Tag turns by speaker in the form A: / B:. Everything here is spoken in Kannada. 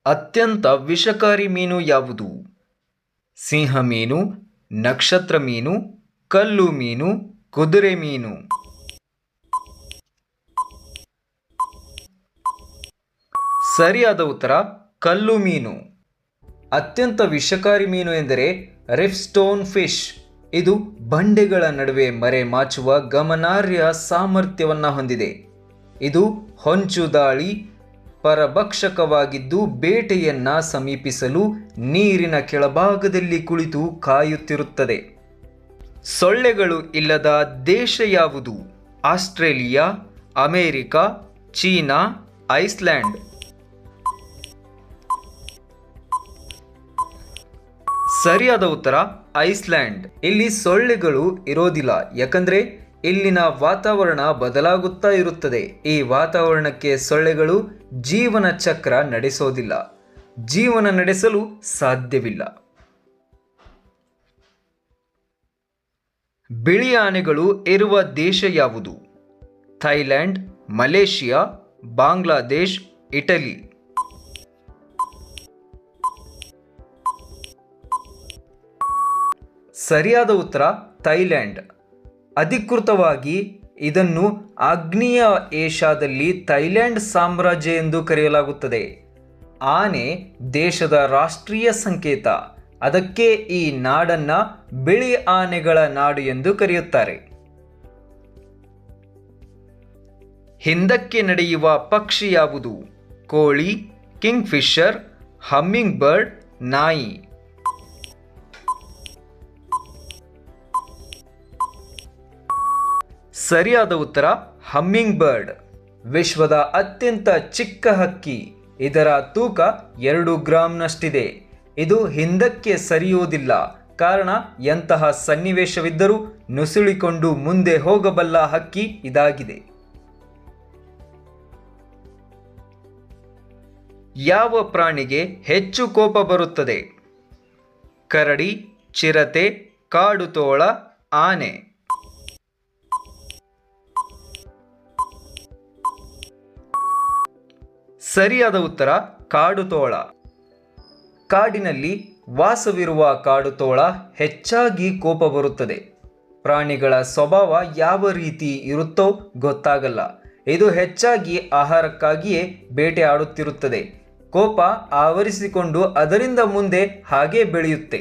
A: ಅತ್ಯಂತ ವಿಷಕಾರಿ ಮೀನು ಯಾವುದು? ಸಿಂಹ ಮೀನು, ನಕ್ಷತ್ರ ಮೀನು, ಕಲ್ಲು ಮೀನು, ಕುದುರೆ ಮೀನು. ಸರಿಯಾದ ಉತ್ತರ ಕಲ್ಲು ಮೀನು. ಅತ್ಯಂತ ವಿಷಕಾರಿ ಮೀನು ಎಂದರೆ ರಿಫ್ ಸ್ಟೋನ್ ಫಿಶ್. ಇದು ಬಂಡೆಗಳ ನಡುವೆ ಮರೆಮಾಚುವ ಗಮನಾರ್ಹ ಸಾಮರ್ಥ್ಯವನ್ನು ಹೊಂದಿದೆ. ಇದು ಹೊಂಚು ದಾಳಿ ಪರಭಕ್ಷಕವಾಗಿದ್ದು ಬೇಟೆಯನ್ನ ಸಮೀಪಿಸಲು ನೀರಿನ ಕೆಳಭಾಗದಲ್ಲಿ ಕುಳಿತು ಕಾಯುತ್ತಿರುತ್ತದೆ. ಸೊಳ್ಳೆಗಳು ಇಲ್ಲದ ದೇಶ ಯಾವುದು? Australia, America, China, Iceland. ಸರಿಯಾದ ಉತ್ತರ ಐಸ್ಲ್ಯಾಂಡ್. ಇಲ್ಲಿ ಸೊಳ್ಳೆಗಳು ಇರೋದಿಲ್ಲ, ಯಾಕಂದ್ರೆ ಇಲ್ಲಿನ ವಾತಾವರಣ ಬದಲಾಗುತ್ತಾ ಇರುತ್ತದೆ. ಈ ವಾತಾವರಣಕ್ಕೆ ಸೊಳ್ಳೆಗಳು ಜೀವನ ಚಕ್ರ ನಡೆಸೋದಿಲ್ಲ, ಜೀವನ ನಡೆಸಲು ಸಾಧ್ಯವಿಲ್ಲ. ಬಿಳಿ ಆನೆಗಳು ಇರುವ ದೇಶ ಯಾವುದು? Thailand, Malaysia, Bangladesh, Italy. ಸರಿಯಾದ ಉತ್ತರ ಥೈಲ್ಯಾಂಡ್. ಅಧಿಕೃತವಾಗಿ ಇದನ್ನು ಆಗ್ನೇಯ ಏಷ್ಯಾದಲ್ಲಿ ಥೈಲ್ಯಾಂಡ್ ಸಾಮ್ರಾಜ್ಯ ಎಂದು ಕರೆಯಲಾಗುತ್ತದೆ. ಆನೆ ದೇಶದ ರಾಷ್ಟ್ರೀಯ ಸಂಕೇತ. ಅದಕ್ಕೆ ಈ ನಾಡನ್ನ ಬಿಳಿ ಆನೆಗಳ ನಾಡು ಎಂದು ಕರೆಯುತ್ತಾರೆ. ಹಿಂದಕ್ಕೆ ನಡೆಯುವ ಪಕ್ಷಿ ಯಾವುದು? ಕೋಳಿ, ಕಿಂಗ್ ಫಿಶರ್, ಹಮ್ಮಿಂಗ್ ಬರ್ಡ್, ನಾಯಿ. ಸರಿಯಾದ ಉತ್ತರ ಹಮ್ಮಿಂಗ್ ಬರ್ಡ್. ವಿಶ್ವದ ಅತ್ಯಂತ ಚಿಕ್ಕ ಹಕ್ಕಿ. ಇದರ ತೂಕ 2 ಗ್ರಾಂನಷ್ಟಿದೆ. ಇದು ಹಿಂದಕ್ಕೆ ಸರಿಯುವುದಿಲ್ಲ, ಕಾರಣ ಎಂತಹ ಸನ್ನಿವೇಶವಿದ್ದರೂ ನುಸುಳಿಕೊಂಡು ಮುಂದೆ ಹೋಗಬಲ್ಲ ಹಕ್ಕಿ ಇದಾಗಿದೆ. ಯಾವ ಪ್ರಾಣಿಗೆ ಹೆಚ್ಚು ಕೋಪ ಬರುತ್ತದೆ? ಕರಡಿ, ಚಿರತೆ, ಕಾಡುತೋಳ, ಆನೆ. ಸರಿಯಾದ ಉತ್ತರ ಕಾಡುತೋಳ. ಕಾಡಿನಲ್ಲಿ ವಾಸವಿರುವ ಕಾಡುತೋಳ ಹೆಚ್ಚಾಗಿ ಕೋಪ ಬರುತ್ತದೆ. ಪ್ರಾಣಿಗಳ ಸ್ವಭಾವ ಯಾವ ರೀತಿ ಇರುತ್ತೋ ಗೊತ್ತಾಗಲ್ಲ. ಇದು ಹೆಚ್ಚಾಗಿ ಆಹಾರಕ್ಕಾಗಿಯೇ ಬೇಟೆ ಆಡುತ್ತಿರುತ್ತದೆ. ಕೋಪ ಆವರಿಸಿಕೊಂಡು ಅದರಿಂದ ಮುಂದೆ ಹಾಗೆ ಬೆಳೆಯುತ್ತೆ.